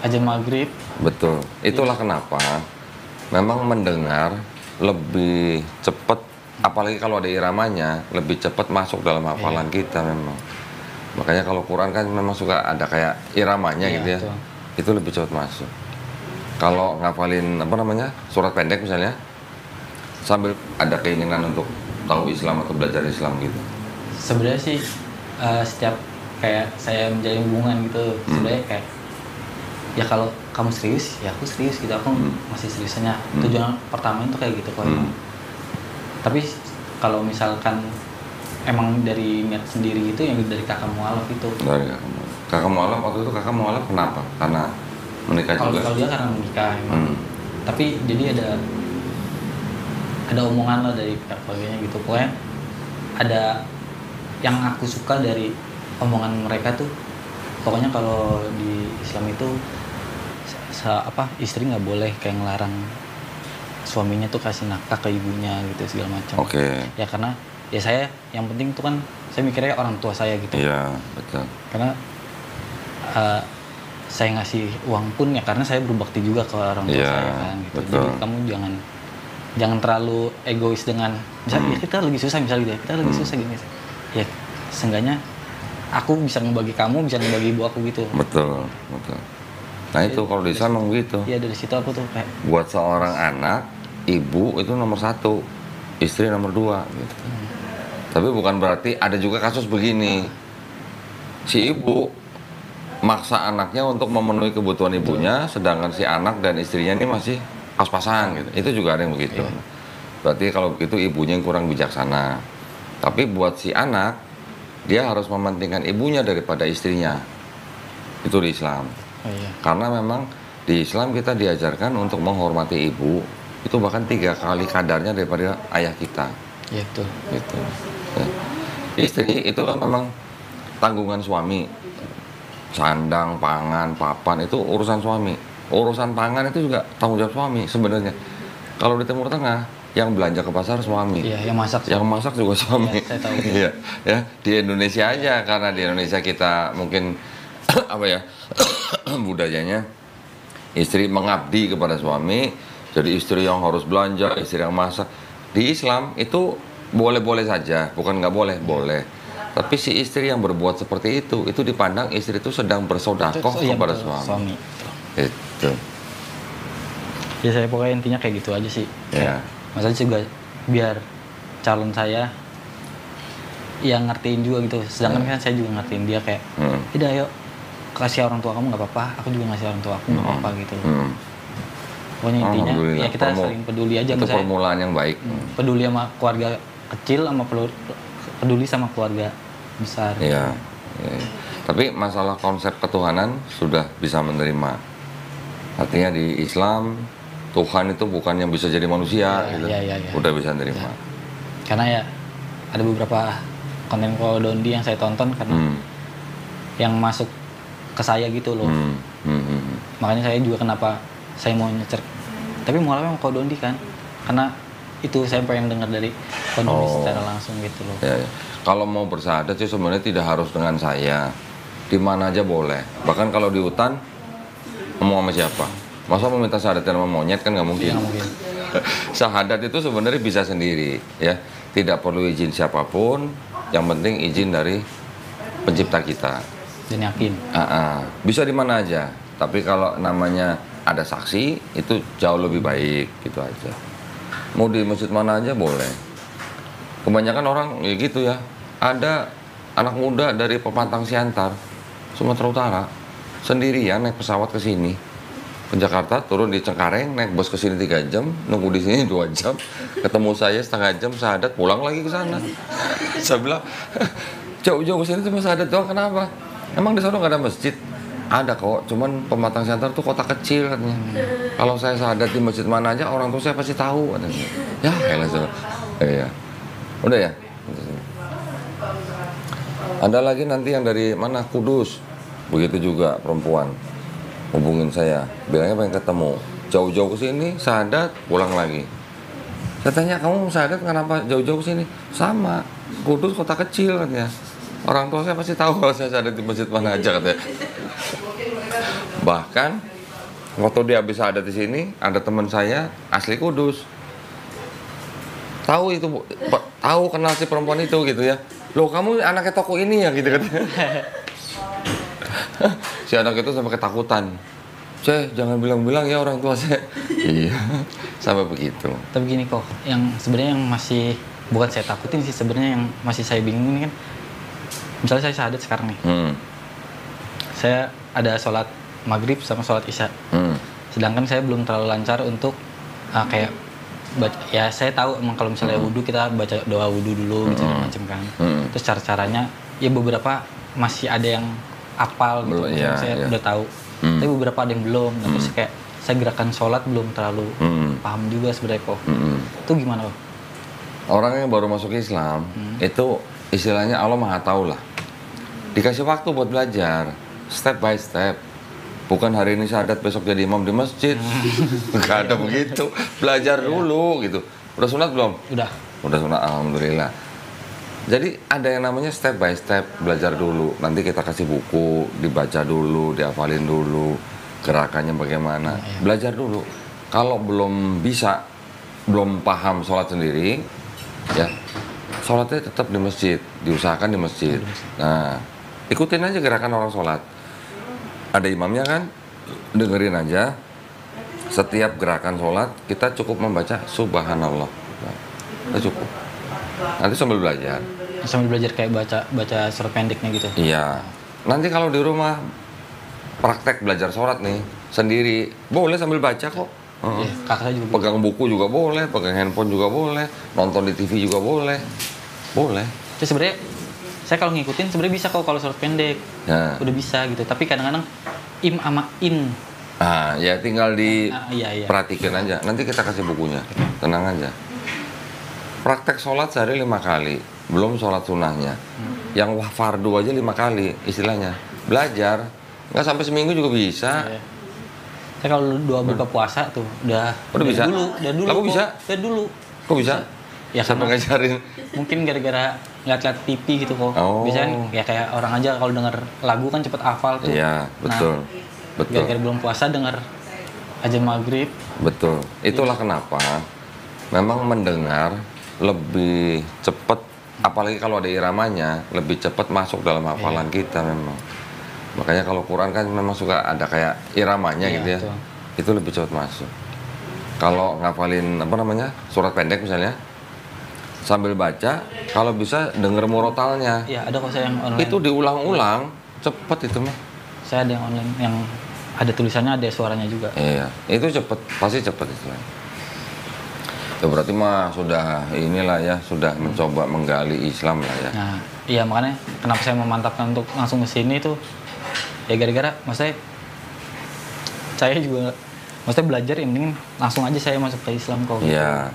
azan maghrib. Betul. Itulah kenapa memang mendengar lebih cepat, apalagi kalau ada iramanya, lebih cepat masuk dalam hafalan kita memang. Makanya kalau Quran kan memang suka ada kayak iramanya gitu ya. Betul. Itu lebih cepat masuk. Kalau ngafalin apa namanya? Surat pendek misalnya, sambil ada keinginan untuk tahu Islam atau belajar Islam gitu. Sebenarnya sih setiap kayak saya menjalin hubungan gitu, sebenarnya kayak ya kalau kamu serius ya aku serius gitu, aku masih seriusnya. Tujuan pertama itu kayak gitu kok. Tapi kalau misalkan emang dari niat sendiri itu yang dari kakak mualaf itu. Dari kakak mualaf waktu itu kakak mualaf kenapa? Karena menikah juga. Kalau dia karena menikah emang. Tapi jadi ada omongan lah dari pihak keluarganya gitu. Pokoknya ada yang aku suka dari omongan mereka tuh, pokoknya kalau di Islam itu istri nggak boleh kayak ngelarang suaminya tuh kasih nafkah ke ibunya gitu segala macam. Ya karena ya saya yang penting tuh kan saya mikirnya orang tua saya gitu. Iya, betul. Karena saya ngasih uang pun ya karena saya berbakti juga ke orang tua saya kan gitu. Betul. Jadi kamu jangan terlalu egois dengan misalnya ya kita lagi susah misalnya gitu ya, kita lagi susah gini. Ya seenggaknya aku bisa ngebagi kamu, bisa ngebagi ibu aku gitu. Betul. Nah itu kalau di Islam memang gitu. Iya, dari situ aku tuh kayak buat seorang anak, ibu itu nomor 1, istri nomor 2 gitu. Tapi bukan berarti ada juga kasus begini, si ibu maksa anaknya untuk memenuhi kebutuhan ibunya, sedangkan si anak dan istrinya ini masih pas-pasan gitu. Itu juga ada yang begitu. Berarti kalau begitu ibunya yang kurang bijaksana. Tapi buat si anak, dia harus mementingkan ibunya daripada istrinya. Itu di Islam. Karena memang di Islam kita diajarkan untuk menghormati ibu itu bahkan 3 kali kadarnya daripada ayah kita. Iya tuh. Gitu. Ya. Istri itu kan memang tanggungan suami. Sandang, pangan, papan itu urusan suami. Urusan pangan itu juga tanggung jawab suami sebenarnya. Kalau di Timur Tengah yang belanja ke pasar suami. Iya, yang masak. Yang masak juga suami. Iya, saya tahu. Iya, ya. Di Indonesia aja karena di Indonesia kita mungkin apa ya? budayanya istri mengabdi kepada suami, jadi istri yang harus belanja, istri yang masak. Di Islam itu boleh-boleh saja, bukan nggak boleh, boleh. Tapi si istri yang berbuat seperti itu dipandang istri itu sedang bersodakoh kepada suami. Itu. Ya saya pokoknya intinya kayak gitu aja sih. Ya. Masalahnya juga biar calon saya yang ngertiin juga gitu. Sedangkan kan saya juga ngertiin dia kayak, tidak ayo kasih orang tua kamu nggak apa-apa, aku juga ngasih orang tua aku nggak apa-apa gitu. Pokoknya intinya ya kita saling peduli aja. Itu permulaan yang baik. Peduli sama keluarga kecil sama peduli sama keluarga besar. Iya. Tapi masalah konsep ketuhanan sudah bisa menerima. Artinya di Islam Tuhan itu bukan yang bisa jadi manusia gitu. Udah bisa menerima. Ya. Karena ya ada beberapa konten Kodondi yang saya tonton karena yang masuk ke saya gitu loh. Makanya saya juga kenapa saya mau nyecer. Tapi mualafnya mau Kodondi kan. Karena itu saya pengen dengar dari Kodondi secara langsung gitu loh. Ya. Kalau mau bersyahadat sih sebenarnya tidak harus dengan saya. Di mana aja boleh. Bahkan kalau di hutan ngomong sama siapa? Masa mau minta syahadat sama monyet kan nggak mungkin. Syahadat itu sebenarnya bisa sendiri ya. Tidak perlu izin siapapun. Yang penting izin dari pencipta kita. Dan yakin. Bisa di mana aja. Tapi kalau namanya ada saksi itu jauh lebih baik gitu aja. Mau di masjid mana aja boleh. Kebanyakan orang ya gitu ya. Ada anak muda dari Pepantang Siantar, Sumatera Utara, sendirian naik pesawat ke sini. Ke Jakarta, turun di Cengkareng, naik bus ke sini 3 jam, nunggu di sini 2 jam, ketemu saya setengah jam syahadat, pulang lagi ke sana. Saya bilang, jauh-jauh ke sini cuma syahadat doang, kenapa? Emang di sana nggak ada masjid? Ada kok, cuman Pematang Siantar tuh kota kecil katanya. Kalau saya syahadat di masjid mana aja, orang tua saya pasti tahu katanya. Ya, elah sana. Iya. Udah ya? Ada lagi nanti yang dari mana? Kudus. Begitu juga perempuan. Hubungin saya, bilangnya pengen ketemu. Jauh-jauh ke sini, syahadat, pulang lagi. Saya tanya, kamu syahadat kenapa jauh-jauh ke sini? Sama, Kudus kota kecil katanya. Orang tua saya pasti tahu kalau saya syahadat di masjid mana aja katanya. Bahkan Waktu dia habis ada di sini, ada teman saya asli Kudus. Tahu itu, tahu kenal si perempuan itu gitu ya. Loh, kamu anaknya toko ini ya gitu kan. Si anak itu sampai ketakutan. Jangan bilang-bilang ya orang tua saya. Iya, sampai begitu. Tapi gini kok, yang sebenarnya yang masih bukan saya takutin sih, sebenarnya yang masih saya bingung ini kan, misalnya saya syahadat sekarang nih, saya ada sholat maghrib sama sholat isya, sedangkan saya belum terlalu lancar untuk kayak baca, ya saya tahu emang kalau misalnya wudhu kita baca doa wudhu dulu gitu macam kan, terus cara-caranya ya beberapa masih ada yang apal gitu, saya udah tahu, tapi beberapa ada yang belum, terus kayak saya gerakan sholat belum terlalu paham juga sebenarnya kok. Itu gimana kok? Orang yang baru masuk Islam itu istilahnya Allah Maha Tahu lah. Dikasih waktu buat belajar, step by step. Bukan hari ini syahadat besok jadi imam di masjid. Nggak ada begitu. Belajar dulu gitu. Udah sunat belum? Udah sunat, alhamdulillah. Jadi ada yang namanya step by step, belajar dulu. Nanti kita kasih buku, dibaca dulu, dihafalin dulu, gerakannya bagaimana. Belajar dulu. Kalau belum bisa, belum paham sholat sendiri, ya sholatnya tetap di masjid, diusahakan di masjid. Nah, ikutin aja gerakan orang sholat. Ada imamnya kan, dengerin aja. Setiap gerakan sholat kita cukup membaca Subhanallah. Nah, itu cukup. Nanti sambil belajar. Sambil belajar kayak baca surat pendeknya gitu. Iya. Nanti kalau di rumah praktek belajar sholat nih sendiri, boleh sambil baca kok. Iya, kakak saya juga. Pegang buku juga boleh, pegang handphone juga boleh, nonton di TV juga boleh. Boleh. Terus sebenarnya saya kalau ngikutin sebenarnya bisa kok kalau surat pendek. Ya. Udah bisa gitu. Tapi kadang-kadang im sama in. Ya tinggal Iya. perhatikan aja. Nanti kita kasih bukunya. Tenang aja. Praktek sholat sehari 5 kali, belum sholat sunnahnya. Yang fardu aja 5 kali, istilahnya. Belajar, nggak sampai seminggu juga bisa. Iya. Saya kalau doa buka puasa tuh udah bisa. Udah dulu. Lah, kok bisa? Udah dulu. Kok bisa? Ya sampai karena ngajarin. mungkin gara-gara ngeliat-liat TV gitu kok. Oh. Biasanya ya kayak orang aja kalau denger lagu kan cepet hafal tuh. Iya, betul. Betul. Gara-gara belum puasa denger azan maghrib. Betul. Itulah kenapa memang mendengar lebih cepat, apalagi kalau ada iramanya, lebih cepat masuk dalam hafalan kita memang. Makanya kalau Quran kan memang suka ada kayak iramanya gitu ya. Betul. Itu lebih cepat masuk. Kalau ngafalin surat pendek misalnya, sambil baca, kalau bisa denger murotalnya. Iya, ada kok saya yang online. Itu diulang-ulang, cepet itu mah. Saya ada yang online yang ada tulisannya, ada suaranya juga. Iya, itu cepet, pasti cepet itu. Ya berarti mah sudah inilah ya, sudah mencoba menggali Islam lah ya. Nah, iya makanya kenapa saya memantapkan untuk langsung ke sini tuh ya gara-gara maksudnya saya juga belajar yang mending langsung aja saya masuk ke Islam kok. Iya,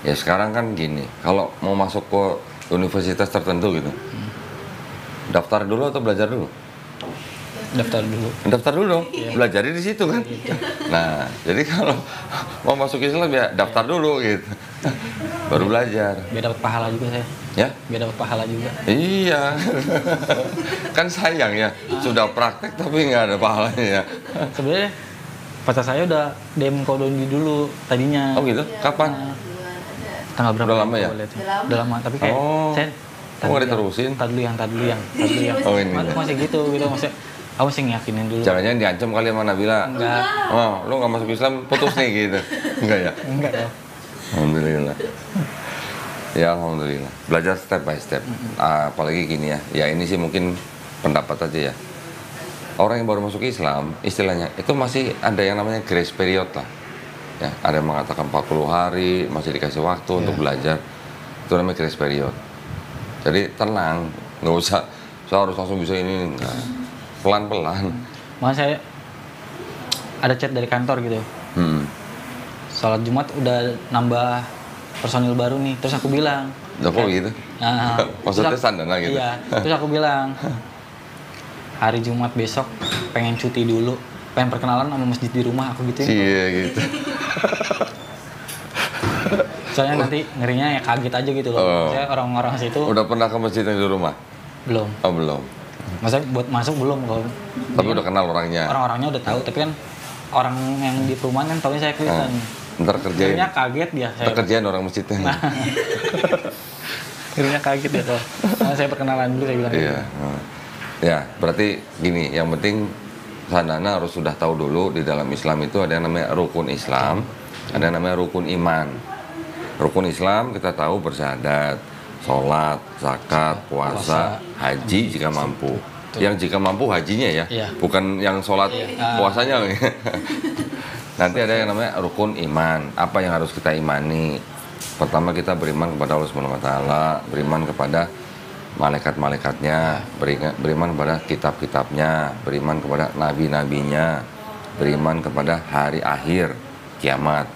ya sekarang kan gini, kalau mau masuk ke universitas tertentu gitu, daftar dulu atau belajar dulu? Daftar dulu. Daftar dulu, belajarnya di situ kan. Nah, jadi kalau mau masuk Islam ya daftar dulu gitu, baru belajar. Biar dapat pahala juga saya. Ya? Biar dapat pahala juga. Iya, kan sayang ya, sudah praktek tapi nggak ada pahalanya ya. Sebenarnya pacar saya udah DM Kodoni dulu tadinya. Oh gitu? Kapan? Tanggal berapa? Udah lama ya? Udah lama, tapi kayak saya nggak diterusin? Tadi dulu yang. Oh ini. Masih gitu maksudnya. Aku masih ngiyakinin dulu. Jangan-jangan diancam kali sama Nabila. Enggak. Oh, lu nggak masuk Islam, putus nih gitu. Enggak ya? Enggak ya. Alhamdulillah. Ya alhamdulillah. Belajar step by step. Apalagi gini ya. Ya ini sih mungkin pendapat aja ya. Orang yang baru masuk Islam, istilahnya itu masih ada yang namanya grace period lah. Ya, ada yang mengatakan 40 hari masih dikasih waktu untuk belajar. Itu namanya grace period. Jadi tenang, nggak usah saya harus langsung bisa ini, enggak. Pelan-pelan. Makanya saya ada chat dari kantor gitu. Sholat Jumat udah nambah personil baru nih. Terus aku bilang. Udah kok gitu? Nah, maksudnya sandana gitu? Iya. Terus aku bilang, hari Jumat besok pengen cuti dulu. Pengen perkenalan sama masjid di rumah aku gitu. Iya gitu. Soalnya nanti ngerinya ya kaget aja gitu loh. Saya orang-orang situ. Udah pernah ke masjid yang di rumah? Belum. Oh belum. Maksudnya buat masuk belum kalau. Tapi udah kenal orangnya. Orang-orangnya udah tahu, tapi kan orang yang di perumahan kan taunya saya Kristen. Ntar kerjain. Akhirnya kaget dia. Ntar kerjain orang masjidnya. Akhirnya kaget ya kok. Karena saya perkenalan dulu saya bilang. Iya. Ya, berarti gini, yang penting Sandana harus sudah tahu dulu di dalam Islam itu ada yang namanya rukun Islam, ada yang namanya rukun iman. Rukun Islam kita tahu bersyahadat, sholat, zakat, puasa, haji jika mampu. Yang jika mampu hajinya ya, bukan yang sholat puasanya. Nanti ada yang namanya rukun iman. Apa yang harus kita imani? Pertama kita beriman kepada Allah Subhanahu wa taala, beriman kepada malaikat-malaikatnya, beriman kepada kitab-kitabnya, beriman kepada nabi-nabinya, beriman kepada hari akhir, kiamat,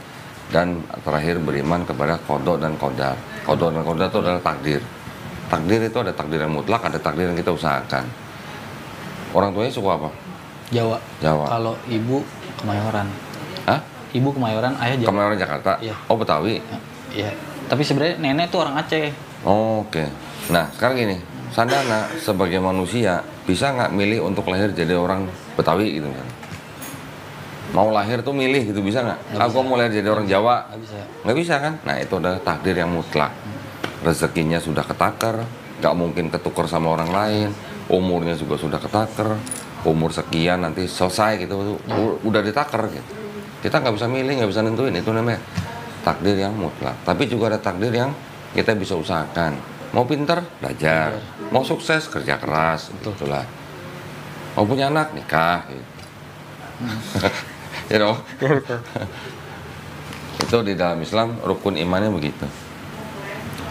dan terakhir beriman kepada qada dan qadar. Qada dan qadar itu adalah takdir. Takdir itu ada takdir yang mutlak, ada takdir yang kita usahakan. Orang tuanya suku apa? Jawa. Jawa. Kalau ibu Kemayoran. Hah? Ibu Kemayoran, ayah Jawa. Kemayoran Jakarta? Iya. Oh, Betawi? Iya. Tapi sebenarnya nenek tuh orang Aceh. Oh, oke. Nah, sekarang gini, Sandana sebagai manusia bisa nggak milih untuk lahir jadi orang Betawi gitu kan? Mau lahir tuh milih gitu, bisa nggak? Aku mau lahir jadi orang Jawa? Nggak bisa. Nggak bisa kan? Nah, itu adalah takdir yang mutlak. Rezekinya sudah ketakar, nggak mungkin ketukar sama orang lain. Umurnya juga sudah ketakar. Umur sekian nanti selesai gitu, udah ditakar gitu. Kita nggak bisa milih, nggak bisa nentuin. Itu namanya takdir yang mutlak. Tapi juga ada takdir yang kita bisa usahakan. Mau pinter, belajar. Mau sukses, kerja keras. Itulah. Mau punya anak, nikah. Gitu. You know? Itu di dalam Islam, rukun imannya begitu.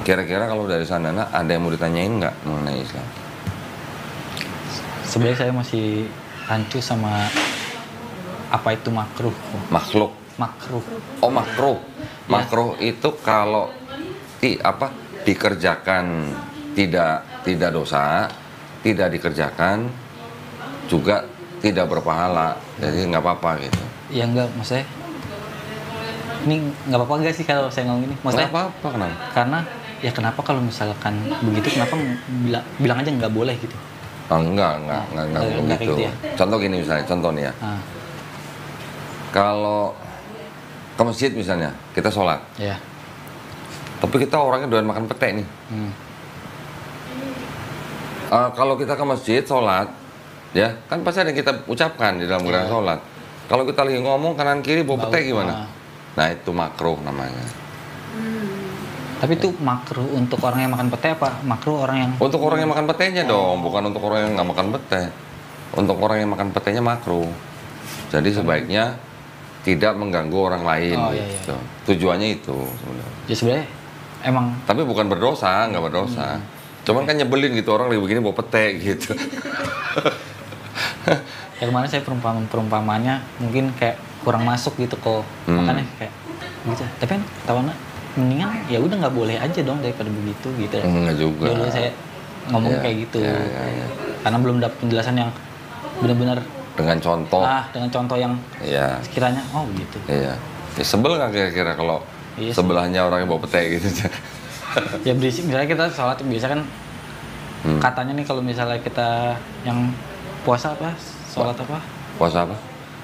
Kira-kira kalau dari Sandana, ada yang mau ditanyain nggak mengenai Islam? Sebenarnya saya masih rancu sama apa itu makruh. Makhluk. Makruh. Oh, makruh. Makruh itu kalau dikerjakan tidak dosa, tidak dikerjakan juga tidak berpahala, jadi nggak apa-apa gitu. Ya enggak, maksudnya ini nggak apa-apa nggak sih kalau saya ngomong ini? Maksudnya Nggak apa-apa, kenapa? karena ya kenapa kalau misalkan begitu kenapa bilang aja nggak boleh gitu? Oh, enggak begitu. Gitu ya? Contoh gini misalnya, contoh nih ya. Kalau ke masjid misalnya, kita sholat. Ya. Tapi kita orangnya doyan makan pete nih. Kalau kita ke masjid sholat, ya kan pasti ada yang kita ucapkan di dalam gerakan sholat. Kalau kita lagi ngomong kanan kiri bawa pete gimana? Nah itu makruh namanya. Tapi itu makruh untuk orang yang makan pete apa? Makruh orang yang... Untuk orang yang makan petenya dong, bukan untuk orang yang nggak makan pete. Untuk orang yang makan petenya makruh. Jadi sebaiknya tidak mengganggu orang lain. Gitu. Tujuannya itu sebenarnya. Ya sebenarnya emang. Tapi bukan berdosa, nggak berdosa. Cuman kan nyebelin gitu orang lagi begini bawa pete gitu. Ya kemarin saya perumpamanya mungkin kayak kurang masuk gitu kok. Makanya kayak gitu. Tapi kan tahunya mendingan ya udah nggak boleh aja dong daripada begitu gitu. Enggak juga. Dulu saya ngomong kayak gitu. Karena belum dapat penjelasan yang benar-benar dengan contoh. Dengan contoh yang sekiranya gitu. Iya. Ya, sebel nggak kira-kira kalau sebelahnya orang yang bawa pete gitu? Ya berisik. Misalnya kita sholat biasa kan katanya nih kalau misalnya kita yang puasa apa? Sholat apa? Puasa apa?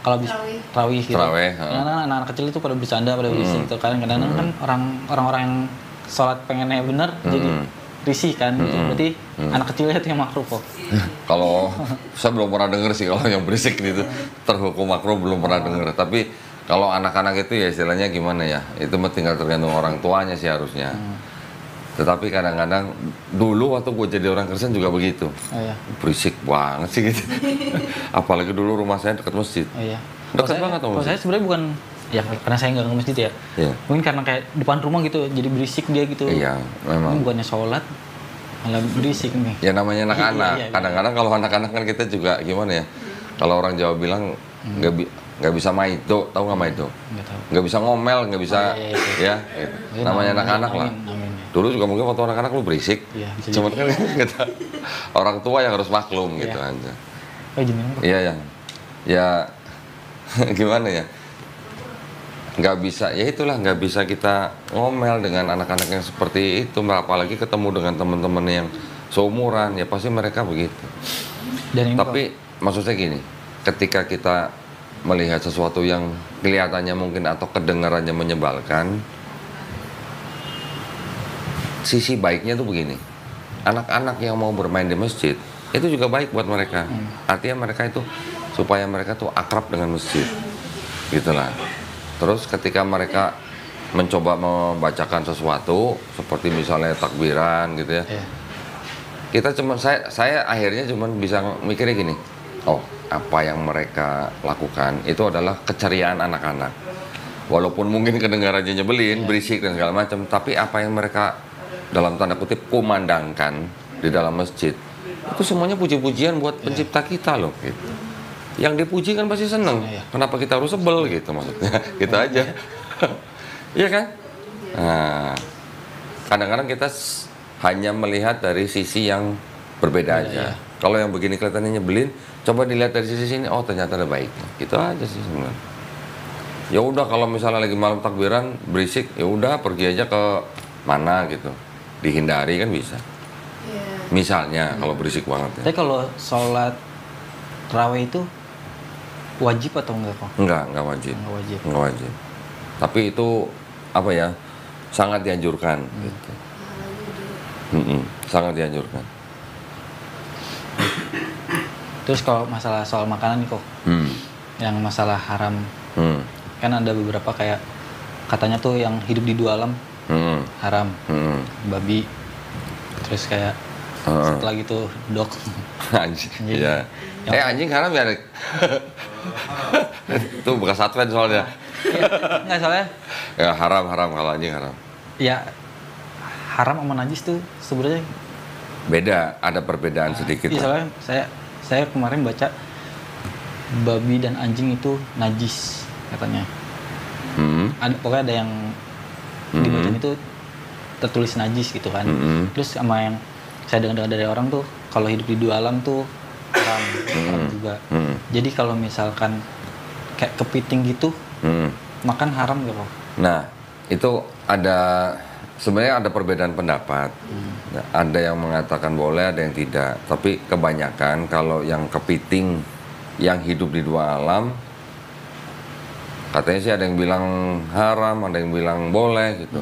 Kalau habis tarawih gitu. Anak-anak kecil itu pada bercanda, pada berisik gitu. Kadang-kadang kan orang-orang yang sholat pengennya bener jadi risih kan. Berarti anak kecilnya itu yang makruh kok. Kalau saya belum pernah denger sih kalau yang berisik gitu terhukum makruh belum pernah denger. Tapi kalau anak-anak itu ya istilahnya gimana ya? Itu tinggal tergantung orang tuanya sih harusnya. Tetapi kadang-kadang dulu waktu gue jadi orang Kristen juga begitu. Berisik banget sih gitu. Apalagi dulu rumah saya dekat masjid. Dekat banget sama masjid. Kalau saya sebenarnya bukan ya karena saya nggak ke masjid ya. Mungkin karena kayak depan rumah gitu jadi berisik dia gitu. Iya, memang. Ini bukannya sholat malah berisik nih. Ya namanya anak-anak. Kadang-kadang kalau anak-anak kan kita juga gimana ya? Kalau orang Jawa bilang nggak bisa maido, tahu nggak maido? Nggak bisa ngomel, nggak bisa ya. Gitu. Namanya anak-anak lah. Dulu juga mungkin waktu anak-anak lu berisik, cuman kan kita orang tua yang harus maklum gitu aja. Iya ya gimana ya? Nggak bisa, ya itulah nggak bisa kita ngomel dengan anak-anak yang seperti itu, apalagi ketemu dengan teman-teman yang seumuran, ya pasti mereka begitu. Tapi maksud saya gini, ketika kita melihat sesuatu yang kelihatannya mungkin atau kedengarannya menyebalkan, sisi baiknya tuh begini. Anak-anak yang mau bermain di masjid itu juga baik buat mereka. Artinya mereka itu supaya mereka tuh akrab dengan masjid. Gitulah. Terus ketika mereka mencoba membacakan sesuatu seperti misalnya takbiran gitu ya. Kita cuma saya akhirnya cuma bisa mikirnya gini. Oh, apa yang mereka lakukan itu adalah keceriaan anak-anak. Walaupun mungkin kedengarannya nyebelin, berisik dan segala macam, tapi apa yang mereka dalam tanda kutip kumandangkan di dalam masjid itu semuanya puji-pujian buat pencipta kita loh gitu. Yang dipuji kan pasti seneng. Kenapa kita harus sebel gitu maksudnya? Gitu aja. Iya kan? Nah, kadang-kadang kita hanya melihat dari sisi yang berbeda aja. Kalau yang begini kelihatannya nyebelin, coba dilihat dari sisi sini, oh ternyata ada baiknya. Gitu aja sih sebenarnya. Ya udah kalau misalnya lagi malam takbiran berisik, ya udah pergi aja ke mana gitu. Dihindari kan bisa. Misalnya kalau berisik banget ya. Tapi kalau sholat tarawih itu wajib atau enggak kok? Enggak wajib. Enggak wajib. Tapi itu apa ya? Sangat dianjurkan gitu. Sangat dianjurkan. Terus kalau masalah soal makanan nih kok, yang masalah haram, kan ada beberapa kayak katanya tuh yang hidup di 2 alam haram, babi, terus kayak setelah gitu dog. Anjing. Iya. Anjing haram ya? Itu bekas Advent soalnya. Nggak soalnya. Ya haram kalau anjing haram. Ya haram sama najis tuh sebenarnya beda, ada perbedaan sedikit. Iya, soalnya saya kemarin baca babi dan anjing itu najis katanya. Pokoknya ada yang dibacanya itu tertulis najis gitu kan. Terus sama yang saya dengar dari orang tuh kalau hidup di 2 alam tuh haram juga. Jadi kalau misalkan kayak kepiting gitu makan haram gak kok? Nah itu sebenarnya ada perbedaan pendapat. Ada yang mengatakan boleh, ada yang tidak. Tapi kebanyakan kalau yang kepiting yang hidup di 2 alam, katanya sih ada yang bilang haram, ada yang bilang boleh gitu.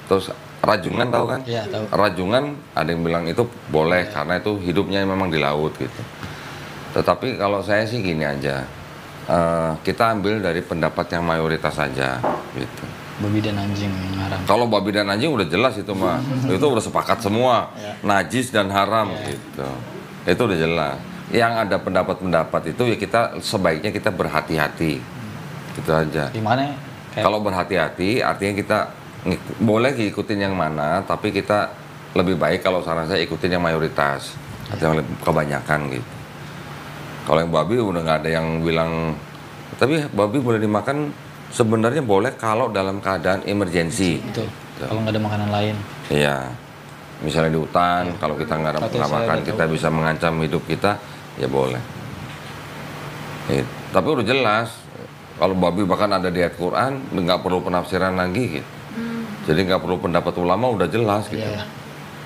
Terus rajungan tahu kan? Iya, tahu. Rajungan ada yang bilang itu boleh karena itu hidupnya memang di laut gitu. Tetapi kalau saya sih gini aja, kita ambil dari pendapat yang mayoritas saja gitu. Babi dan anjing yang haram. Kalau babi dan anjing udah jelas itu mah, itu udah sepakat semua, najis dan haram gitu. Itu udah jelas. Yang ada pendapat-pendapat itu ya kita sebaiknya kita berhati-hati, gitu aja. Gimana? Kalau berhati-hati artinya kita boleh ikutin yang mana, tapi kita lebih baik kalau saran saya ikutin yang mayoritas atau yang kebanyakan gitu. Kalau yang babi udah nggak ada yang bilang, tapi babi boleh dimakan. Sebenarnya boleh kalau dalam keadaan emergensi. Betul. Kalau nggak ada makanan lain. Iya. Misalnya di hutan, kalau kita nggak makan, kita bisa mengancam hidup kita, ya boleh. Tapi udah jelas, kalau babi bahkan ada di ayat Quran, nggak perlu penafsiran lagi gitu. Jadi nggak perlu pendapat ulama, udah jelas gitu.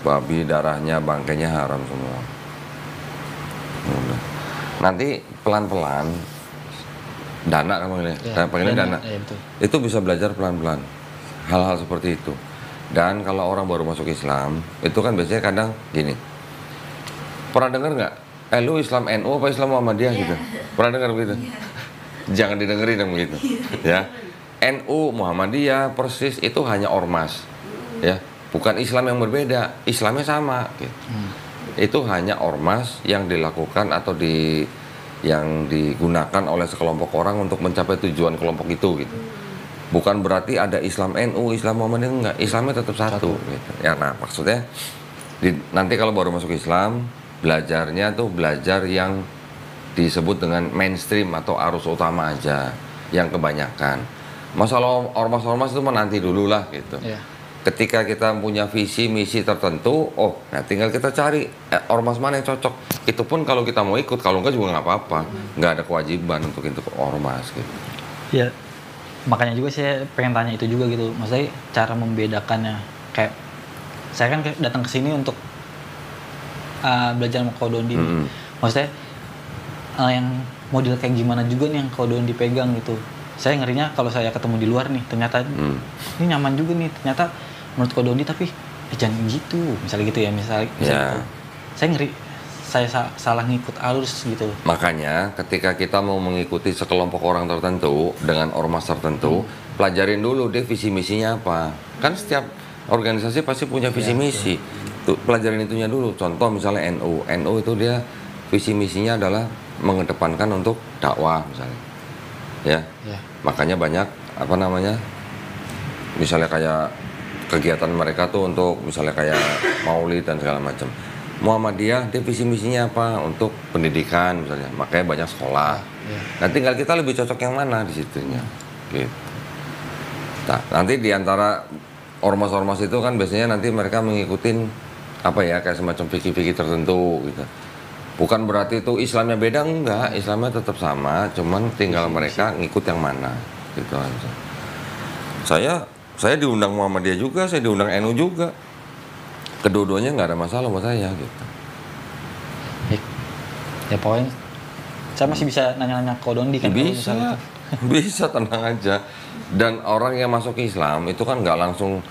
Babi darahnya, bangkainya haram semua. Udah. Nanti pelan-pelan. Dana kan panggilnya dana. Itu bisa belajar pelan-pelan hal-hal seperti itu. Dan kalau orang baru masuk Islam itu kan biasanya kadang gini, pernah dengar nggak lu Islam NU apa Islam Muhammadiyah gitu, pernah dengar begitu? Jangan didengerin yang begitu ya. NU Muhammadiyah persis itu hanya ormas ya, bukan Islam yang berbeda, Islamnya sama gitu. Itu hanya ormas yang dilakukan atau yang digunakan oleh sekelompok orang untuk mencapai tujuan kelompok itu gitu. Bukan berarti ada Islam NU, Islam Muhammadiyah, enggak. Islamnya tetap satu. Gitu. Ya, nah maksudnya nanti kalau baru masuk Islam, belajarnya tuh belajar yang disebut dengan mainstream atau arus utama aja, yang kebanyakan. Masalah ormas-ormas itu nanti dulu lah gitu. Ketika kita punya visi misi tertentu, nah tinggal kita cari ormas mana yang cocok. Itu pun kalau kita mau ikut, kalau enggak juga nggak apa-apa, nggak ada kewajiban untuk ormas gitu. Ya, makanya juga saya pengen tanya itu juga gitu. Maksudnya cara membedakannya, kayak saya kan datang ke sini untuk belajar sama Kodondin. Maksudnya yang model kayak gimana juga nih yang kodon dipegang gitu. Saya ngerinya kalau saya ketemu di luar nih, ternyata ini nyaman juga nih, ternyata menurut kodoni tapi jangan gitu, misalnya gitu ya, misalnya Ya. saya ngeri, saya salah ngikut arus gitu. Makanya ketika kita mau mengikuti sekelompok orang tertentu dengan ormas tertentu, pelajarin dulu dia visi misinya apa. Kan setiap organisasi pasti punya visi misi. Tuh, pelajarin itunya dulu. Contoh misalnya NU. NU itu dia visi misinya adalah mengedepankan untuk dakwah misalnya. Ya. Makanya banyak apa namanya? Misalnya kayak kegiatan mereka tuh untuk misalnya kayak maulid dan segala macam. Muhammadiyah, dia visi misinya apa? Untuk pendidikan misalnya, makanya banyak sekolah. Nah, tinggal kita lebih cocok yang mana di situnya, gitu. Nah, nanti di antara ormas-ormas itu kan biasanya nanti mereka mengikutin apa ya, kayak semacam fikih-fikih tertentu, gitu. Bukan berarti itu Islamnya beda, enggak. Islamnya tetap sama, cuman tinggal mereka ngikut yang mana, gitu aja. Saya diundang Muhammadiyah juga, saya diundang NU juga. Kedua-duanya nggak ada masalah buat saya gitu. Ya pokoknya saya masih bisa nanya-nanya Kodondi kan. Bisa tenang aja. Dan orang yang masuk Islam itu kan nggak langsung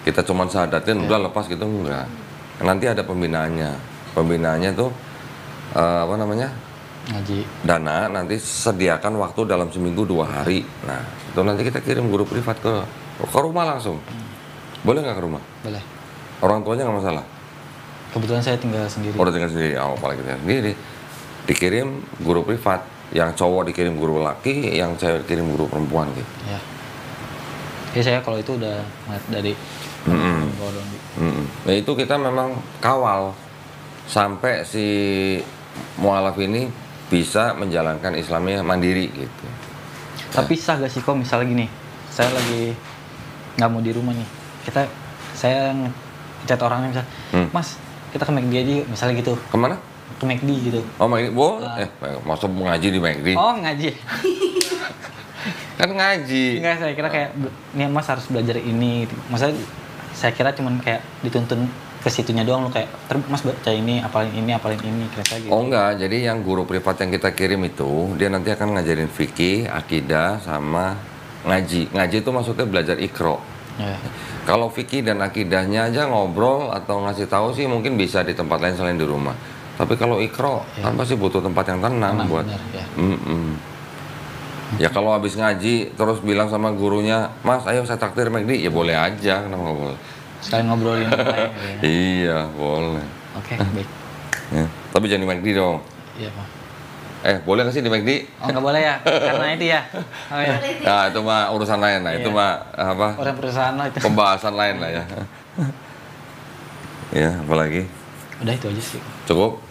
kita cuman sahadatin udah lepas gitu, enggak. Nanti ada pembinaannya. Pembinaannya tuh apa namanya? Ngaji. Dana nanti sediakan waktu dalam seminggu 2 hari. Nah itu nanti kita kirim guru privat ke rumah langsung. Boleh nggak ke rumah? Boleh. Orang tuanya nggak masalah? Kebetulan saya tinggal sendiri. Udah tinggal sendiri, apalagi tinggal sendiri. Dikirim guru privat, yang cowok dikirim guru laki, yang cewek dikirim guru perempuan gitu. Ya. Jadi saya kalau itu udah ngeliat dari Kodondi. Nah itu kita memang kawal sampai si mualaf ini bisa menjalankan Islamnya mandiri gitu. Tapi sah gak sih kok misalnya gini, saya lagi nggak mau di rumah nih, saya chat orangnya misal, Mas kita ke McD aja yuk, misalnya gitu. Kemana? Ke McD gitu. Oh McD, boleh. Masa ngaji di McD? Oh ngaji. Kan ngaji. Enggak, saya kira kayak nih Mas harus belajar ini. Maksudnya saya kira cuman kayak dituntun ke situnya doang, lo kayak Mas baca ini, apalin ini kira gitu. Oh enggak, jadi yang guru privat yang kita kirim itu dia nanti akan ngajarin fikih, akidah sama ngaji. Ngaji itu maksudnya belajar ikro. Ya. Kalau fikih dan akidahnya aja ngobrol atau ngasih tahu sih mungkin bisa di tempat lain selain di rumah. Tapi kalau ikro kan pasti butuh tempat yang tenang buat. Benar, ya. Ya kalau habis ngaji terus bilang sama gurunya, Mas ayo saya traktir McD, ya boleh aja, kenapa nggak boleh? Sekalian ngobrolin apa ya. Iya boleh. Oke, baik. Ya. Tapi jangan di McD dong. Iya Pak. Boleh nggak sih di McD? Oh nggak boleh ya, karena itu ya. Oh ya. Nah itu mah urusan lain lah, itu mah apa? Orang perusahaan lo itu. Pembahasan lain lah ya. Ya, apalagi? Udah itu aja sih. Cukup?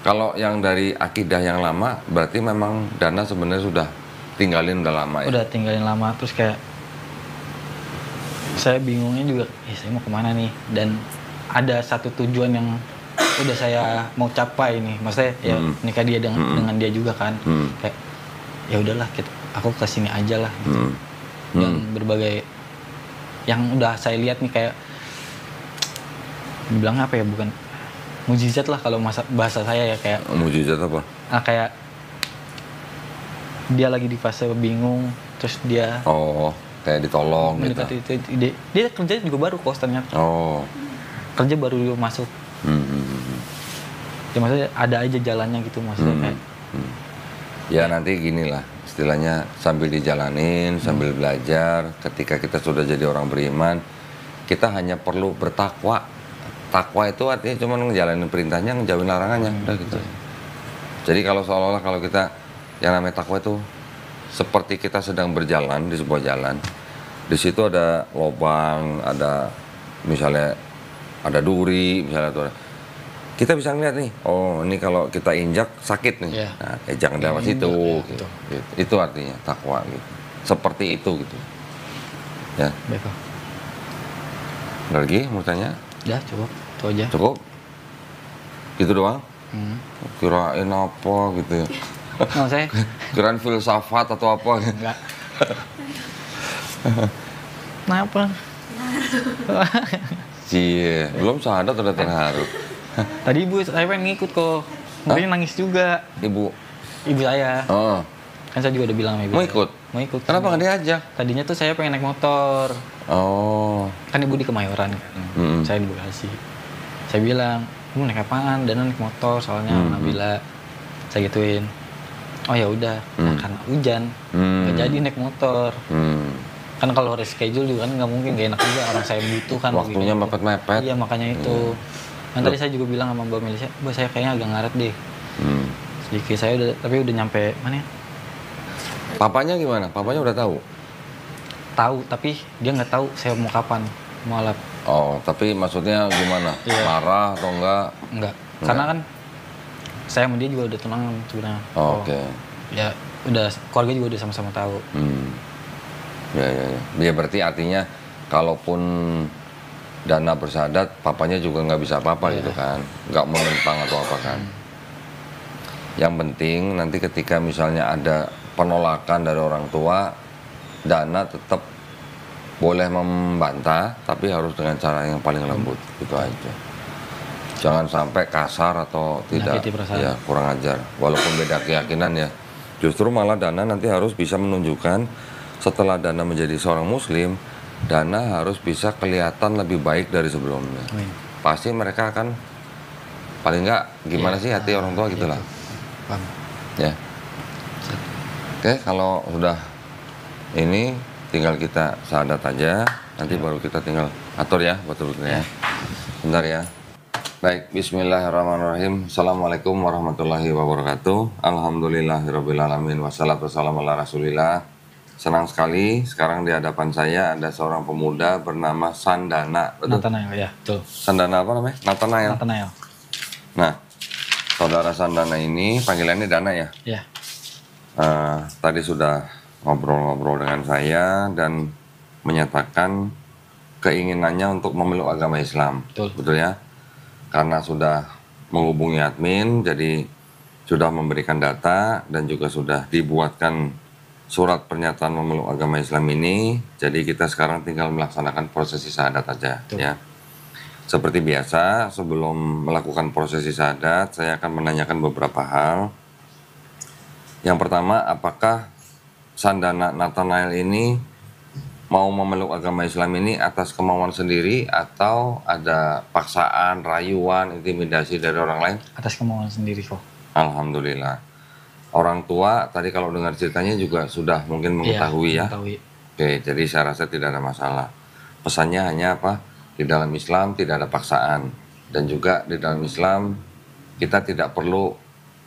Kalau yang dari akidah yang lama, berarti memang Dana sebenarnya sudah tinggalin udah lama ya? Udah tinggalin lama, terus kayak saya bingungnya juga, saya mau kemana nih? Dan ada satu tujuan yang udah saya mau capai nih, maksudnya ya nikah dia dengan dia juga kan, kayak ya udahlah aku kesini aja lah, gitu. Dan berbagai yang udah saya lihat nih kayak dibilang apa ya, bukan mujizat lah kalau bahasa saya ya, kayak mujizat apa? Kayak dia lagi di fase bingung, terus dia kayak ditolong gitu. Dia kerja juga baru kok ternyata. Kerja baru masuk. Ya maksudnya ada aja jalannya gitu, maksudnya kayak. Ya nanti gini lah, istilahnya sambil dijalanin, sambil belajar. Ketika kita sudah jadi orang beriman, kita hanya perlu bertakwa. Takwa itu artinya cuma ngejalanin perintahnya, ngejauhin larangannya, udah gitu. Jadi kalau seolah-olah kalau kita yang namanya takwa itu seperti kita sedang berjalan di sebuah jalan, di situ ada lubang, ada misalnya ada duri, misalnya tuh. Kita bisa ngeliat nih, ini kalau kita injak sakit nih, nah, jangan lewat situ. Gitu. Itu artinya takwa gitu. Seperti itu gitu. Ya. Baik. Lagi mau tanya? Ya cukup, itu aja. Cukup? Gitu doang? Kirain apa gitu ya? Nggak saya. Kirain filsafat atau apa? Enggak. Kenapa? Cie, belum sadar udah terharu. Tadi ibu saya pengen ngikut kok, mungkin nangis juga. Ibu ibu saya. Oh. Kan saya juga udah bilang sama ibu. Mau saya. ikut? Mau ikut. Kenapa nggak diajak? Tadinya tuh saya pengen naik motor. Oh. Kan ibu di Kemayoran kan. Saya di Bekasi. Saya bilang, kamu naik apaan? Dan naik motor soalnya Nabila. Saya gituin. Oh ya udah, nah, karena hujan, nggak jadi naik motor. Kan kalau reschedule juga kan nggak mungkin, nggak enak juga orang saya butuh kan. Waktunya mepet-mepet. Iya makanya itu. Kan tadi saya juga bilang sama Mbak Melisa, Mbak saya kayaknya agak ngaret deh. Sedikit saya udah nyampe mana ya? Papanya gimana? Papanya udah tahu? Tahu, tapi dia nggak tahu saya mau kapan mau alap. Oh, tapi maksudnya gimana? Iya. Marah atau enggak? Enggak. Karena kan saya sama dia juga udah tunangan sebenarnya. Oh, Oke. Ya udah, keluarga juga udah sama-sama tahu. Ya. Ya berarti artinya kalaupun Dana bersyahadat, papanya juga nggak bisa apa-apa gitu kan, nggak menentang atau apa kan. Yang penting nanti ketika misalnya ada penolakan dari orang tua, Dana tetap boleh membantah, tapi harus dengan cara yang paling lembut, gitu aja. Jangan sampai kasar atau tidak, ya kurang ajar. Walaupun beda keyakinan ya, justru malah Dana nanti harus bisa menunjukkan setelah Dana menjadi seorang Muslim, Dana harus bisa kelihatan lebih baik dari sebelumnya. Pasti mereka akan paling nggak gimana sih hati orang tua gitulah. Ya. Oke, kalau sudah ini tinggal kita syahadat aja, nanti baru kita tinggal atur ya buat berikutnya. Bentar ya. Baik, bismillahirrahmanirrahim. Assalamualaikum warahmatullahi wabarakatuh. Alhamdulillahirrabbilalamin. Wassalatu wassalamu ala rasulillah. Senang sekali sekarang di hadapan saya ada seorang pemuda bernama Sandana. Betul? Nathanael, ya, betul. Sandana apa namanya? Nathanael. Nathanael. Nah, saudara Sandana ini panggilannya Dana ya? Iya. Tadi sudah ngobrol-ngobrol dengan saya dan menyatakan keinginannya untuk memeluk agama Islam. Betul ya? Karena sudah menghubungi admin, jadi sudah memberikan data dan juga sudah dibuatkan surat pernyataan memeluk agama Islam ini. Jadi kita sekarang tinggal melaksanakan prosesi syahadat aja. Ya. Seperti biasa, sebelum melakukan prosesi syahadat, saya akan menanyakan beberapa hal. Yang pertama, apakah Sandana Nathanael ini mau memeluk agama Islam ini atas kemauan sendiri atau ada paksaan, rayuan, intimidasi dari orang lain? Atas kemauan sendiri kok. Alhamdulillah. Orang tua tadi kalau dengar ceritanya juga sudah mungkin mengetahui ya. Mengetahui. Oke, jadi saya rasa tidak ada masalah. Pesannya hanya apa? Di dalam Islam tidak ada paksaan. Dan juga di dalam Islam kita tidak perlu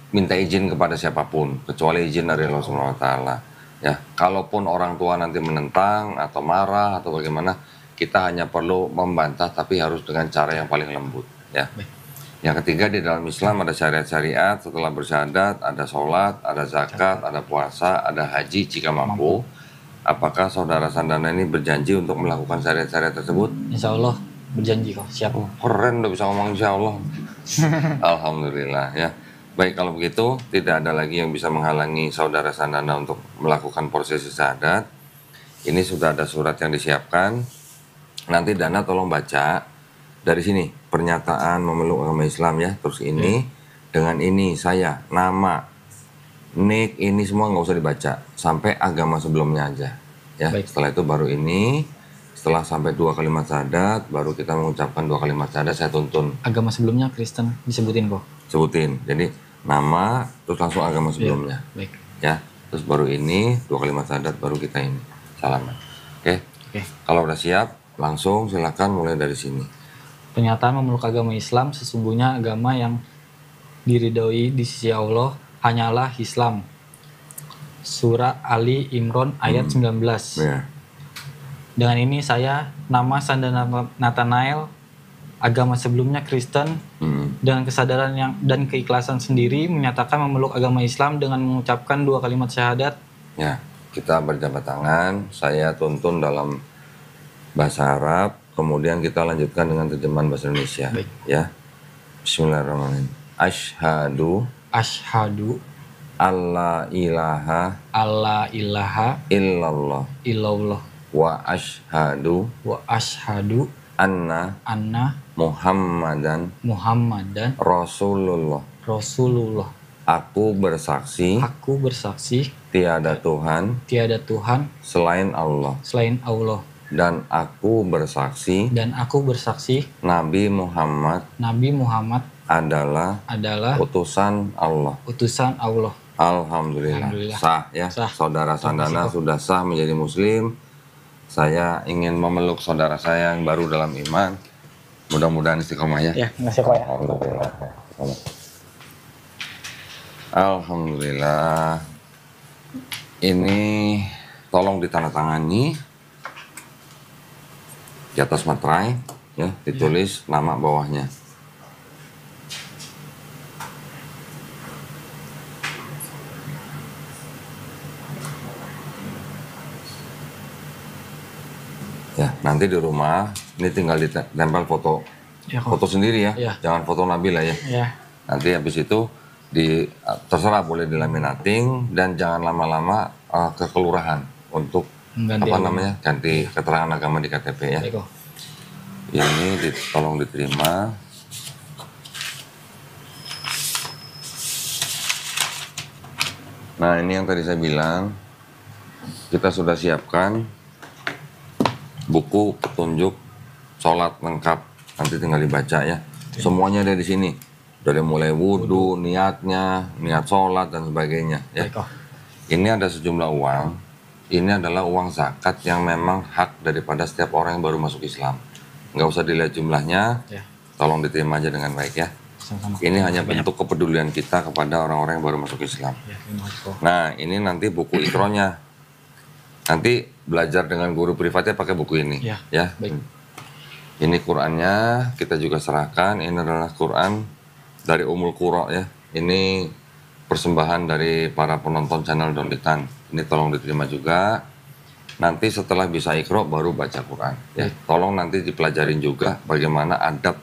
minta izin kepada siapapun kecuali izin dari Allah Subhanahu wa taala. Ya, kalaupun orang tua nanti menentang atau marah atau bagaimana, kita hanya perlu membantah tapi harus dengan cara yang paling lembut, ya. Yang ketiga, di dalam Islam ada syariat-syariat. Setelah bersyahadat, ada sholat, ada zakat, ada puasa, ada haji jika mampu. Apakah saudara Sandana ini berjanji untuk melakukan syariat-syariat tersebut? Insya Allah berjanji kok, siap. Keren, udah bisa ngomong insya Allah. Alhamdulillah ya. Baik, kalau begitu tidak ada lagi yang bisa menghalangi saudara Sandana untuk melakukan prosesi syahadat. Ini sudah ada surat yang disiapkan. Nanti Dana tolong baca dari sini pernyataan memeluk agama Islam ya. Terus ini dengan ini saya nama, nik, ini semua nggak usah dibaca sampai agama sebelumnya aja. Ya. Baik. Setelah itu baru ini. Setelah sampai 2 kalimat syahadat, baru kita mengucapkan 2 kalimat syahadat. Saya tuntun. Agama sebelumnya Kristen disebutin kok. Sebutin. Jadi nama, terus langsung agama sebelumnya. Baik. Ya, terus baru ini 2 kalimat syahadat, baru kita ini salaman. Oke. Kalau udah siap, langsung silakan mulai dari sini. Pernyataan memeluk agama Islam, sesungguhnya agama yang diridhoi di sisi Allah hanyalah Islam. Surah Ali Imran ayat 19. Ya. Dengan ini saya, nama Sandana Nathanael, agama sebelumnya Kristen, dengan kesadaran dan keikhlasan sendiri menyatakan memeluk agama Islam dengan mengucapkan 2 kalimat syahadat. Ya, kita berjabat tangan, saya tuntun dalam bahasa Arab, kemudian kita lanjutkan dengan terjemahan bahasa Indonesia. Baik. Ya. Bismillahirrahmanirrahim. Asyhadu alla ilaha illallah wa asyhadu anna Muhammadan Rasulullah. Aku bersaksi Aku bersaksi tiada Tuhan tiada Tuhan selain Allah. selain Allah. Dan aku bersaksi Dan aku bersaksi Nabi Muhammad Nabi Muhammad adalah adalah utusan Allah. utusan Allah. Alhamdulillah. Alhamdulillah. Sah ya. Sah. Saudara Sandana Terima kasih, sudah sah menjadi muslim. Saya ingin memeluk saudara saya yang baru dalam iman. Mudah-mudahan istiqomah ya. Ya, terima kasih Pak ya. Alhamdulillah. Alhamdulillah. Ini tolong ditandatangani di atas materai ya, ditulis nama bawahnya. Ya, nanti di rumah ini tinggal ditempel foto Ya, kok. foto sendiri ya. Iya. Jangan foto Nabila ya. Ya. Nanti habis itu terserah boleh dilaminating dan jangan lama-lama ke kelurahan untuk Mengganti apa agama. namanya ganti keterangan agama di KTP ya. Baik, kok. Ini tolong diterima. Nah ini yang tadi saya bilang kita sudah siapkan buku petunjuk sholat lengkap, nanti tinggal dibaca ya. Semuanya ada di sini. Dari mulai wudhu, niatnya, niat sholat dan sebagainya ya. Baik, kok. Ini ada sejumlah uang. Ini adalah uang zakat yang memang hak daripada setiap orang yang baru masuk Islam. Nggak usah dilihat jumlahnya, Ya. tolong diterima aja dengan baik ya. Sama-sama. Ini hanya bentuk kepedulian kita kepada orang-orang yang baru masuk Islam. Ya, terima kasih, kok. Nah, ini nanti buku ikronya. Nanti belajar dengan guru privatnya pakai buku ini. Ya, baik. Ini Qurannya kita juga serahkan. Ini adalah Quran dari Ummul Qura ya. Ini persembahan dari para penonton channel Donditan. Ini tolong diterima juga. Nanti setelah bisa ikro baru baca Quran ya. Tolong nanti dipelajarin juga bagaimana adab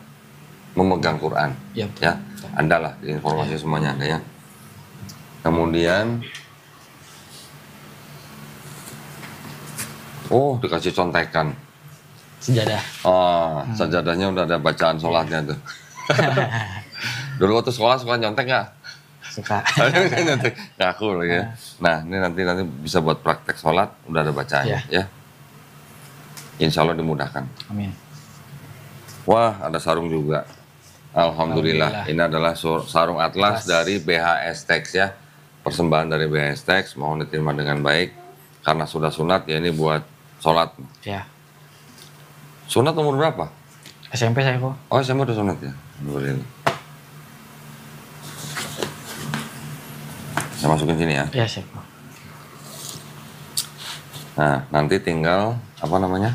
memegang Quran. Ya. Ya, ada lah informasi semuanya ada ya. Kemudian dikasih contekan. Sejadah. Sajadahnya udah ada bacaan sholatnya tuh. Dulu waktu sekolah suka nyontek nggak? Suka. Nyontek ngaku loh ya. Nah ini nanti bisa buat praktek sholat udah ada bacaannya ya. Insya Allah dimudahkan. Amin. Wah ada sarung juga. Alhamdulillah. Ini adalah sarung atlas dari BHS Tex ya. Persembahan dari BHS Tex, mohon diterima dengan baik. Karena sudah sunat ya ini buat sholat. Ya. Sunat umur berapa? SMP saya, kok. Oh SMA udah sunat ya. Alhamdulillah. Saya masukin sini ya. Ya, siap, kok. Nah nanti tinggal apa namanya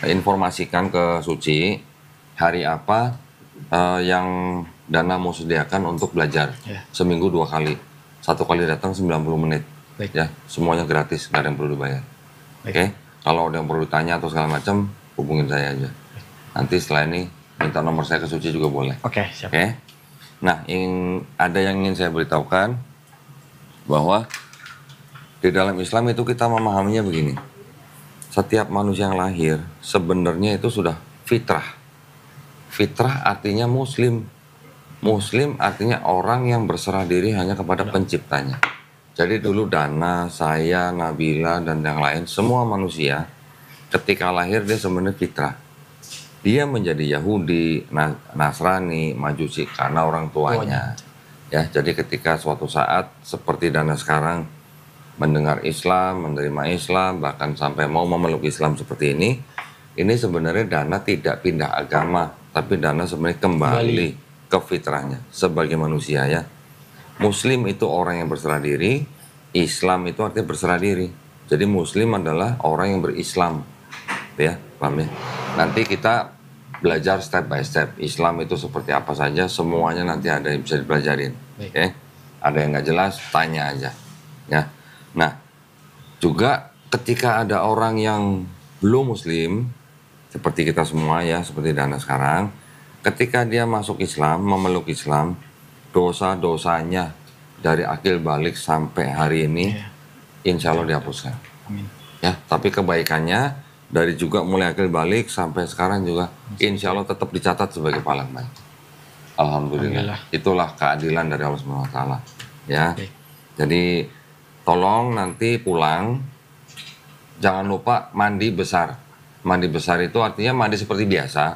informasikan ke Suci hari apa yang Dana mau sediakan untuk belajar. Ya. Seminggu 2 kali. 1 kali datang 90 menit. Baik. Ya, semuanya gratis, nggak ada yang perlu dibayar. Baik. Oke, kalau ada yang perlu ditanya atau segala macam, hubungin saya aja. Nanti setelah ini minta nomor saya ke Suci juga boleh. Oke, siap. Oke. Nah, ada yang ingin saya beritahukan bahwa di dalam Islam itu kita memahaminya begini. Setiap manusia yang lahir sebenarnya itu sudah fitrah. Fitrah artinya muslim. Muslim artinya orang yang berserah diri hanya kepada penciptanya. Jadi dulu Dana, saya, Nabila, dan yang lain, semua manusia ketika lahir dia sebenarnya fitrah. Dia menjadi Yahudi, Nasrani, Majusi karena orang tuanya. Ya, jadi ketika suatu saat seperti Dana sekarang mendengar Islam, menerima Islam, bahkan sampai mau memeluk Islam seperti ini sebenarnya Dana tidak pindah agama, tapi Dana sebenarnya kembali ke fitrahnya sebagai manusia ya. Muslim itu orang yang berserah diri, Islam itu artinya berserah diri. Jadi Muslim adalah orang yang berislam, ya, paham ya? Nanti kita belajar step by step. Islam itu seperti apa saja, semuanya nanti ada yang bisa dipelajarin. Oke? Ada yang nggak jelas, tanya aja. Ya. Nah, juga ketika ada orang yang belum Muslim, seperti kita semua ya, seperti Dana sekarang, ketika dia masuk Islam, memeluk Islam, dosa-dosanya dari akil balik sampai hari ini, insya Allah dihapuskan. Amin. Ya, tapi kebaikannya dari juga mulai akil balik sampai sekarang juga, insya Allah tetap dicatat sebagai pahala baik. Alhamdulillah. Itulah keadilan dari Allah SWT. ya. Oke. Jadi tolong nanti pulang jangan lupa mandi besar. Mandi besar itu artinya mandi seperti biasa,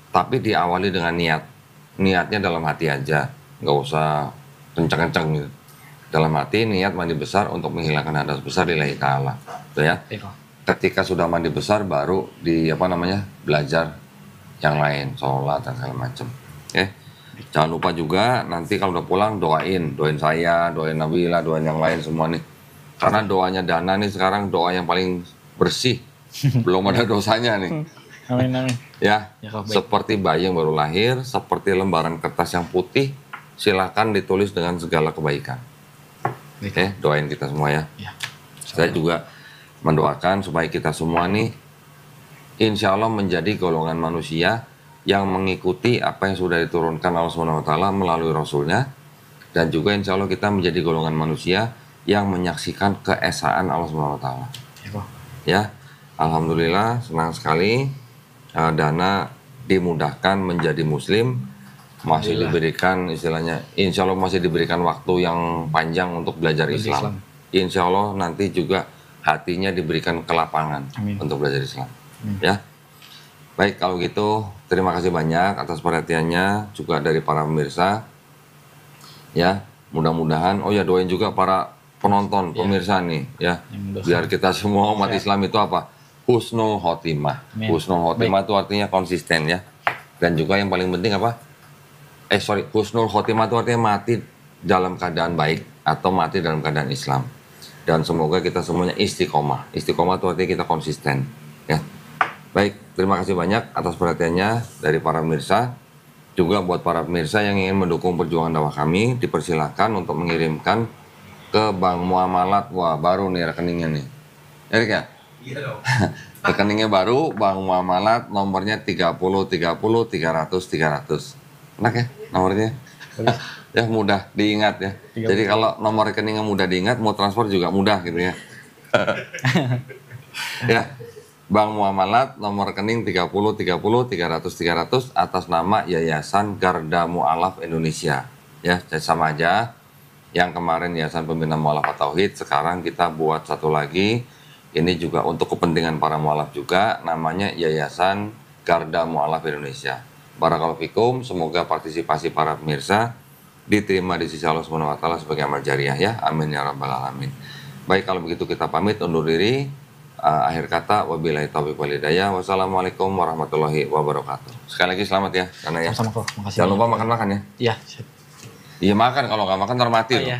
tapi diawali dengan niat. Niatnya dalam hati aja, nggak usah kenceng-kenceng gitu. Dalam hati niat mandi besar untuk menghilangkan hadas besar lillahi ta'ala. Gitu ya. Baik, Om. Ketika sudah mandi besar baru belajar yang lain, sholat dan segala macam. Oke. Jangan lupa juga nanti kalau udah pulang doain saya, doain Nabila, doain yang lain semua nih. Karena doanya Dana nih sekarang doa yang paling bersih. Belum ada dosanya nih. Amin, amin. Ya, Ya, Kak, baik. seperti bayi yang baru lahir, seperti lembaran kertas yang putih, silakan ditulis dengan segala kebaikan. Baik. Oke, doain kita semua ya. Ya. Saya juga mendoakan supaya kita semua nih, insya Allah menjadi golongan manusia yang mengikuti apa yang sudah diturunkan Allah SWT melalui Rasulnya, dan juga insya Allah kita menjadi golongan manusia yang menyaksikan keesaan Allah SWT. Ya, Kak. Ya, alhamdulillah senang sekali Dana dimudahkan menjadi muslim, masih Alhamdulillah. diberikan istilahnya, insya Allah masih diberikan waktu yang panjang untuk belajar Islam. Insya Allah nanti juga hatinya diberikan kelapangan Amin. untuk belajar Islam. Amin. Ya, baik kalau gitu terima kasih banyak atas perhatiannya juga dari para pemirsa. Ya, mudah-mudahan, oh ya doain juga para penonton, pemirsa nih ya, Yang mendoakan. biar kita semua umat Siap. Islam itu apa? Husnul khotimah. Amin. Husnul khotimah itu artinya konsisten ya. Dan juga yang paling penting apa? Husnul khotimah itu artinya mati dalam keadaan baik atau mati dalam keadaan Islam. Dan semoga kita semuanya istiqomah. Istiqomah itu artinya kita konsisten ya. Baik, terima kasih banyak atas perhatiannya dari para pemirsa. Juga buat para pemirsa yang ingin mendukung perjuangan dakwah kami, dipersilakan untuk mengirimkan ke Bank Muamalat. Wah, baru nih rekeningnya nih. Erik ya? Iya dong. Rekeningnya baru, Bank Muamalat, nomornya 30 30 300 300. Enak ya nomornya? Ya mudah diingat ya. 30. Jadi kalau nomor rekeningnya mudah diingat, mau transfer juga mudah gitu ya. Ya, Bank Muamalat nomor rekening 30 30 300 300 atas nama Yayasan Garda Mu'alaf Indonesia. Ya, sama aja. Yang kemarin Yayasan Pembina Mu'alaf Tauhid, sekarang kita buat satu lagi. Ini juga untuk kepentingan para mu'alaf juga, namanya Yayasan Garda Mu'alaf Indonesia. Barakallahu fikum, semoga partisipasi para pemirsa diterima di sisi Allah SWT sebagai amal jariah ya. Amin ya rabbal alamin. Baik, kalau begitu kita pamit undur diri. Akhir kata, wabillahi taufiq wal hidayah. Wassalamualaikum warahmatullahi wabarakatuh. Sekali lagi selamat ya, karena ya. Sama-sama, Kak. Makasih. Jangan lupa banyak. makan-makan ya. Iya, siap. Iya makan, kalau nggak makan ntar mati Oh, loh. iya.